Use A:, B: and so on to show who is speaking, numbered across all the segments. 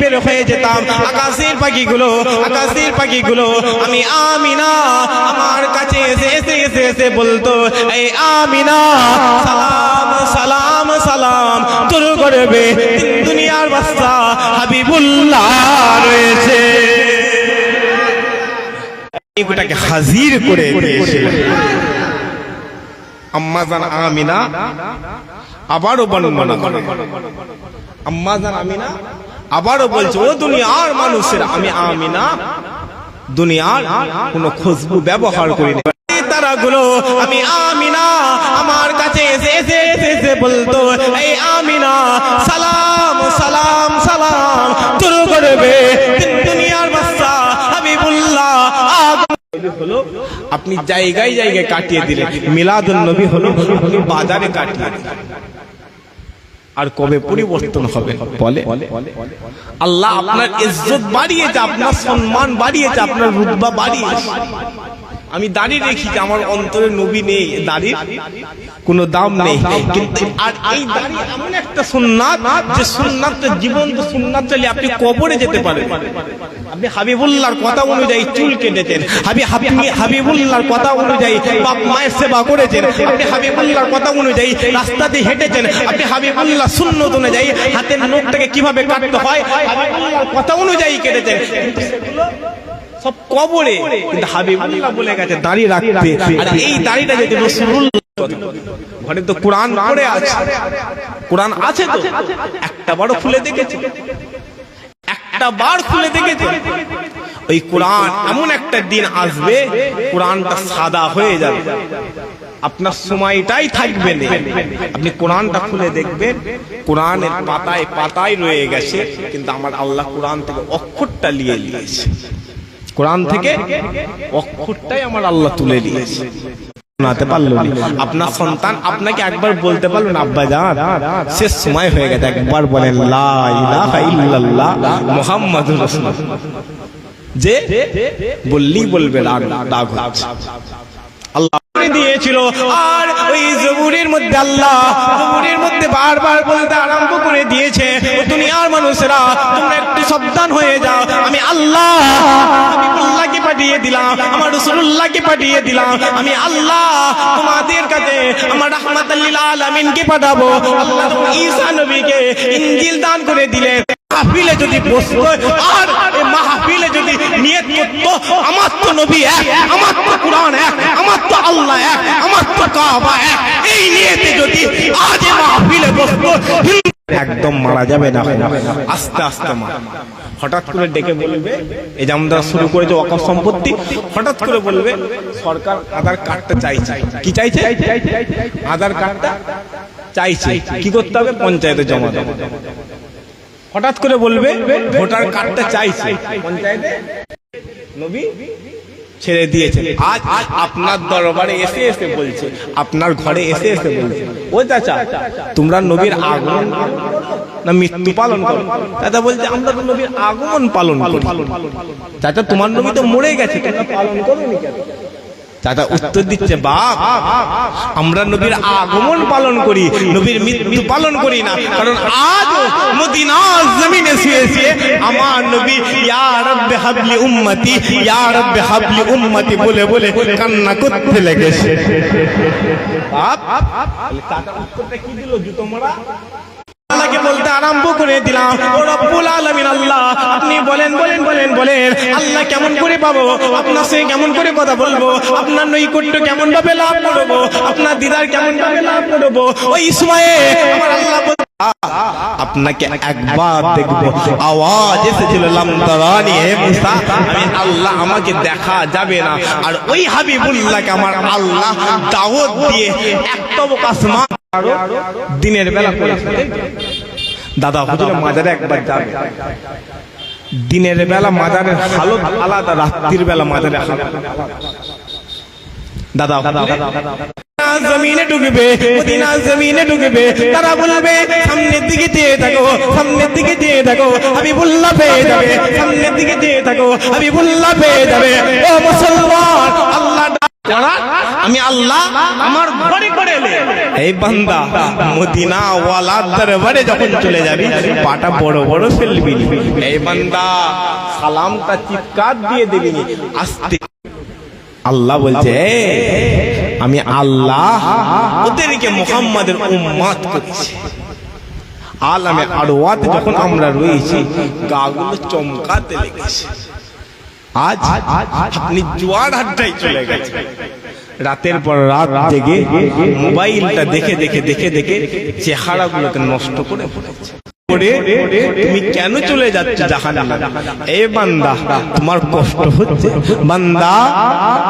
A: বের হয়ে যেতাম, আকাশের পাখিগুলো আমি আমিনা আমার কাছে এসে বলতো, এই আমিনা সালাম সালাম সালাম তোর গর্বে দুনিয়ার বাদশা হাবিবুল্লাহ রয়েছে। এটাকে হাজির করে দিয়েছে আম্মা জান আমিনা। আবারও বর্ণনা করে আম্মা জান আমিনা আবারও বলছে, ও দুনিয়ার মানুষেরা, আমি আমিনা দুনিয়ার কোন খুশবু ব্যবহার করি না। তারাগুলো আমি আমিনা আমার কাছে এসে বলতো, এই আমিনা সালাম সালাম সালাম তোর গর্বে দুনিয়ার বাদশা হাবিবুল্লাহ। আপনি জায়গায় জায়গায় কাটিয়ে দিলেন, মিলাদুন নবী হলো আপনি বাজারে কাটিয়ে দিলেন। আর কবে পরিবর্তন হবে? বলে আল্লাহ আপনার ইজ্জত বাড়িয়েছে, আপনার সম্মান বাড়িয়েছে, আপনার রুতবা বাড়িয়েছে। আমি দাঁড়িয়ে রেখি যে আমার অন্তরে নবী নেই, দাঁড়িয়ে কোনো দাম নেই, কিন্তু আর এই দাঁড়িয়ে এমন একটা সুন্নাত, যে সুন্নাতটা জীবন্ত সুন্নাত চাইলে আপনি কবরে যেতে পারেন। আপনি হাবিবুল্লাহর কথা অনুযায়ী চুল কেটেছেন, হাবিবুল্লাহর কথা অনুযায়ী বাপ মায়ের সেবা করেছেন, আপনি হাবিবুল্লাহর কথা অনুযায়ী রাস্তাতে হেঁটেছেন, আপনি হাবিবুল্লাহ সুন্নত অনুযায়ী হাতের নখটাকে কিভাবে কাটতে হয় হাবিবুল্লাহর কথা অনুযায়ী কেটেছেন, সব কবরে। কিন্তু হাবিবুল্লাহ বলে গেছে দাড়ি রাখতে। আর এই দাড়িটা যদি রাসূলুল্লাহ, ঘরে তো কোরআন পড়ে আছে, কোরআন আছে তো, একটা বারও খুলে দেখেছে? একটা বার খুলে দেখেছে? ওই কোরআন এমন একটা দিন আসবে কোরআনটা সাদা হয়ে যাবে, আপনার সময়টাই থাকবে না। আপনি কোরআনটা খুলে দেখবেন, কোরআনের পাতায় পাতায় রয়ে গেছে, কিন্তু আমার আল্লাহ কোরআন থেকে অক্ষরটা নিয়ে নিয়েছে, কোরআন থেকে অক্ষরটাই আমার আল্লাহ তুলে নিয়েছে। শোনাতে পারলো না আপনার সন্তান, আপনাকে একবার বলতে পারলো না, আব্বা জান শেষ সময় হয়ে গেছে, একবার বলেন লা ইলাহা ইল্লাল্লাহ মুহাম্মাদুর রাসূলুল্লাহ, যে বললেই বলবে রাগ হচ্ছে। আল্লাহ দিয়েছিল। আর ওই জবুরের মধ্যে আল্লাহ জবুরের মধ্যে বারবার বলতে আরম্ভ করে দিয়েছে, দুনিয়ার মানুষেরা তোমরা একটু সাবধান হয়ে যাও, আমি আল্লাহ হাবিবুল্লাহকে পাঠিয়ে দিলাম, আমার রাসূলুল্লাহকে পাঠিয়ে দিলাম, আমি আল্লাহ তোমাদের কাছে আমার রাহমাতাল লিল আলামিনকে পাঠাবো। আল্লাহ ঈসা নবীকে ইনজিল দান করে দিলেন। মাহফিলে যদি বসতো আর এই মাহফিলে যদি নিয়ত করতো, আমার তো নবী এক, আমার তো কোরআন এক, আমার তো আল্লাহ এক, আমার তো কাবা এক, এই নিয়তে যদি আজ এই মাহফিলে বসতো, একদম মারা যাবে না, আস্তে আস্তে মারা। হঠাৎ করে ডেকে বলবে, এই যে আমরা শুরু করেছে ওয়াকফ সম্পত্তি, হঠাৎ করে বলবে সরকার আধার কার্ডটা চাইছে। কি চাইছে? আধার কার্ডটা চাইছে। কি করতে হবে? পঞ্চায়েতে জমা দেবে। হঠাৎ করে বলবে ভোটার কার্ডটা চাইছে, পঞ্চায়েতে নবী ছেড়ে দিয়েছে। আজ আপনার দরবারে এসে বলছে, আপনার ঘরে এসে বলছে, ও চাচা তোমরা নবীর আগমন না মৃত্যু পালন করো? চাচা বলছে আমরা তো নবীর আগমন পালন করি। চাচা তোমার নবী তো মরে গেছে, তোমরা পালন করোনি কেন? চাচা উত্তর দিচ্ছে, বাপ আমরা নবীর আগমন পালন করি, নবীর মৃত্যু পালন করি না, কারণ আজ মদিনার জমিনে শুয়েছে আমার নবী ইয়া রাব্বি হাবলি উম্মতি, ইয়া রাব্বি হাবলি উম্মতি বলে বলে কান্না করতে লেগেছে। বাপ চাচা উত্তরটা কি দিল? জুতো মারা। আল্লাহকে বলতে আরম্ভ করে দিলাম, ও রব্বুল আলামিন আল্লাহ আপনি বলেন বলেন বলেন বলেন, আল্লাহ কেমন করে পাবো আপনার সঙ্গে, কেমন করে কথা বলবো, আপনার নৈকট্য কেমন ভাবে লাভ করবো, আপনার দিদার কেমন ভাবে লাভ করবো? ওই সময়ে আমার আল্লাহ আপনাকে একবার দেখবো। আওয়াজ এসেছিল লাম তারানি হে মুসা, আমি আল্লাহ আমাকে দেখা যাবে না। আর ওই হাবিবুল্লাহকে আমার আল্লাহ দাওয়াত দিয়ে একটা আসমান দিনের বেলা করেছে। দাদা হুজুর মাজারে একবার যাবে, দিনের বেলা মাজারের হালত আলাদা, রাত্রির বেলা মাজারের হালত দাদা জমিনে ঢুকবে, মদিনা জমিনে ঢুকবে, তারা বলবে সামনের দিকে যেয়ে থাকো, সামনের দিকে যেয়ে থাকো, হাবিবুল্লাহ পেয়ে যাবে, সামনের দিকে যেয়ে থাকো, হাবিবুল্লাহ পেয়ে যাবে। ও মুসলমান, আল্লাহ করার আমি আল্লাহ আমার ঘরে করে এলে। এই বান্দা মদিনা ওয়ালার দরবারে যখন চলে যাবি পাটা বড় বড় ফেলবি। এই বান্দা সালামটা চিৎকার দিয়ে দিবি আস্তে। আল্লাহ বলছে আমি আল্লাহ ওদেরকে মুহাম্মাদের উম্মত করেছি। আলামে আরওয়াতে যখন আমরা রয়েছি গাগুলো চমকাতে লেগেছে। আজ আপনি জোয়ার আড্ডায় চলে গেছে, রাতের পর রাত জেগে মোবাইলটা দেখে দেখে দেখে দেখে চেহারাগুলোকে নষ্ট করে ফেলেছে। তুমি কেন চলে যাচ্ছ জাহান্নামে? এ বান্দা তোমার কষ্ট হচ্ছে। বান্দা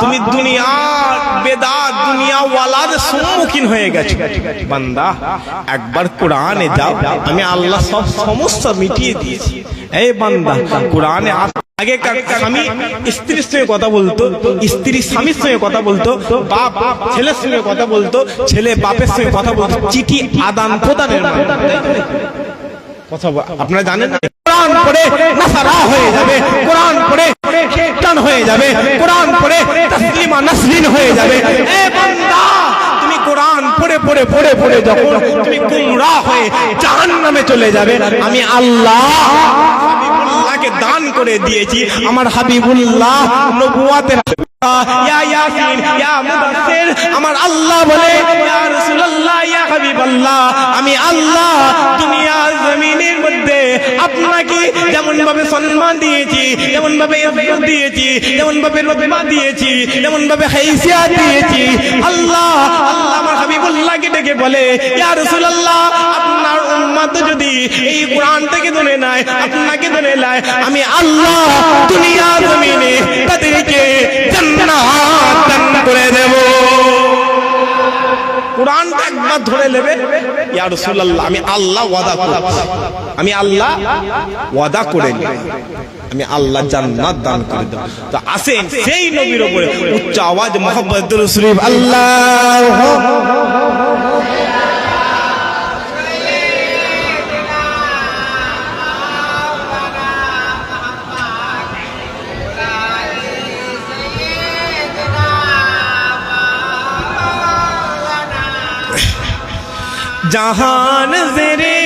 A: তুমি দুনিয়ার বেদাত দুনিয়া ওয়ালার সম্মুখীন হয়ে গেছো। বান্দা একবার কোরআনে যাও, আমি আল্লাহ সব সমস্যা মিটিয়ে দিয়েছি। এই বান্দা কোরআনে আগে স্বামী স্ত্রীর সঙ্গে কথা বলতো, স্ত্রী স্বামীর সঙ্গে কথা বলতো, বাপ ছেলের সঙ্গে কথা বলতো, ছেলে বাপের সঙ্গে কথা বলতো, চিঠি আদান প্রদানের কথা আপনারা জানেন না? কোরআন পড়ে নাসারা হয়ে যাবে, কোরআন পড়ে খ্রিস্টান হয়ে যাবে, কোরআন পড়ে তাসলিমা নাসরিন হয়ে যাবে। এ বান্দা তুমি কোরআন পড়ে পড়ে পড়ে পড়ে যখন তুমি গুমরাহ হয়ে জাহান্নামে চলে যাবে, আমি আল্লাহ হাবিবুল্লাহকে দান করে দিয়েছি। আমার হাবিবুল্লাহ নবুয়াতের ইয়া ইয়াসিন ইয়া মুদাসসির, আমার আল্লাহ বলে ইয়া রাসূলুল্লাহ ইয়া হাবিবাল্লাহ, আমি আল্লাহ দুনিয়া জমিনের মধ্যে আপনাকে যেমন ভাবে সম্মান দিয়েছি, যেমন ভাবে ইজ্জত দিয়েছি, যেমন ভাবে রতবা দিয়েছি, যেমন ভাবে হাইসিয়াত দিয়েছি, আল্লাহ আল্লাহ আমার হাবিবুল্লাহকে ডেকে বলে ইয়া রাসূলুল্লাহ আপনার উম্মত যদি এই কোরআন থেকে ধরে নেয়, আপনাকে ধরে নেয়, আমি আল্লাহ দুনিয়া জমিনে তাদেরকে জান্নাত দান করে দেব। কোরআনটা একবার ধরে নেবে, ইয়া রাসূলুল্লাহ আমি আল্লাহ ওয়াদা করছি, আমি আল্লাহ ওয়াদা করে নিই, আমি আল্লাহ জান্নাত দান করে দেব। তো আসেন সেই নবীর উপরে উচ্চ আওয়াজ মুহাম্মদুর রাসূলুল্লাহ আল্লাহ जहान ज़ेरे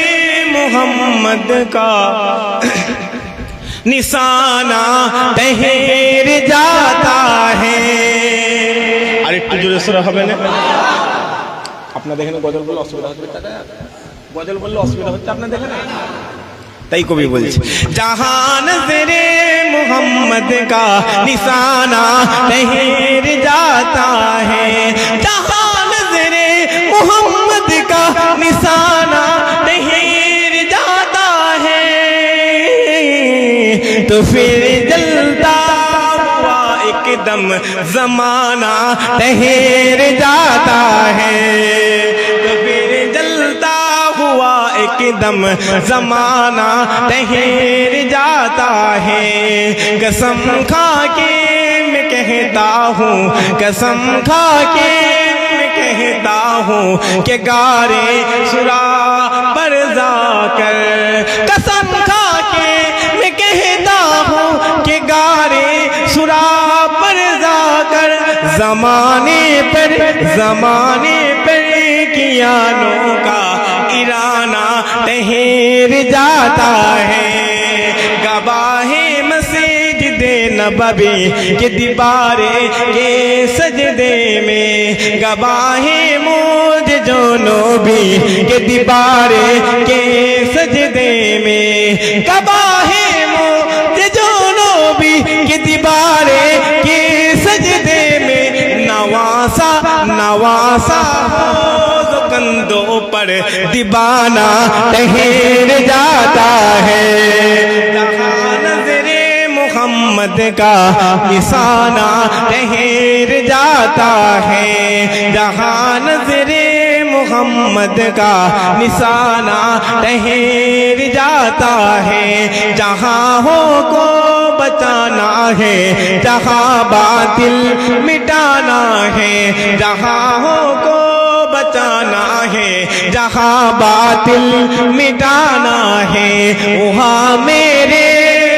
A: मोहम्मद का निशाना ठहर जाता है। আর একটু জোরে সুরা হবে না? আপনারা দেখেন গজল বললে অসুবিধা হচ্ছে, গজল বললে অসুবিধা হচ্ছে, আপনারা দেখেন। তাই কবি বলছে জাহান ज़ेरे मोहम्मद का निशाना ठहर जाता है, जहान ज़ेरे मोहम्मद का निशाना ठहर जाता है, तो फिर जलता हुआ एकदम जमाना ठहर जाता है, तो फिर जलता हुआ एकदम जमाना ठहर जाता है। कसम खा के मैं कहता हूँ, कसम खा के कहता हूँ कि गारे सुरा पर जाकर, कसम खा के मैं कहता हूँ कि गारे सुरा पर जाकर, जमाने पर कियानों का इराना ठहर जाता है। गवाहे मस्जिदे नबवी के दीवारे के सजदे में, गवाहे मुझे जो नबी के दीवारे के सजदे में, गवाहे मुझे जो नबी के दीवारे के सजदे में, नवासा नवासा हो कंधों पर दीवाना ठहर जाता है। जहान ज़ेरे मोहम्मद का निशाना ठहर जाता है, जहान ज़ेरे मोहम्मद का निशाना ठहर जाता है। जहाँ हो को बचाना है, जहाँ बातिल मिटाना है, जहाँ हो को बचाना है, जहाँ बातिल मिटाना है, वहाँ मेरे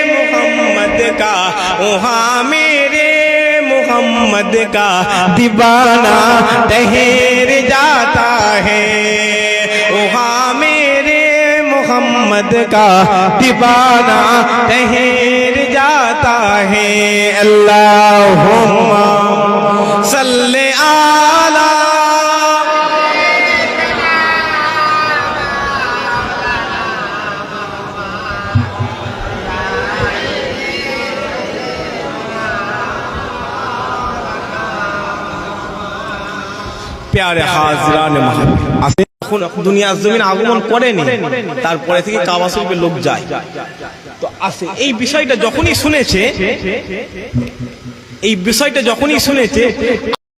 A: मोहम्मद का, वहाँ मेरे मोहम्मद मोहम्मद का दीवाना ठहर जाता है। वहाँ मेरे मोहम्मद का दीवाना ठहर जाता है। अल्लाहुम्मा सल्ले आला प्यारे हाजिरान महफिल, এখন দুনিয়ার জমিন আগমন করেনি, তারপরে থেকে কাবা শরীফে লোক যায় তো আসে। এই বিষয়টা যখনই শুনেছে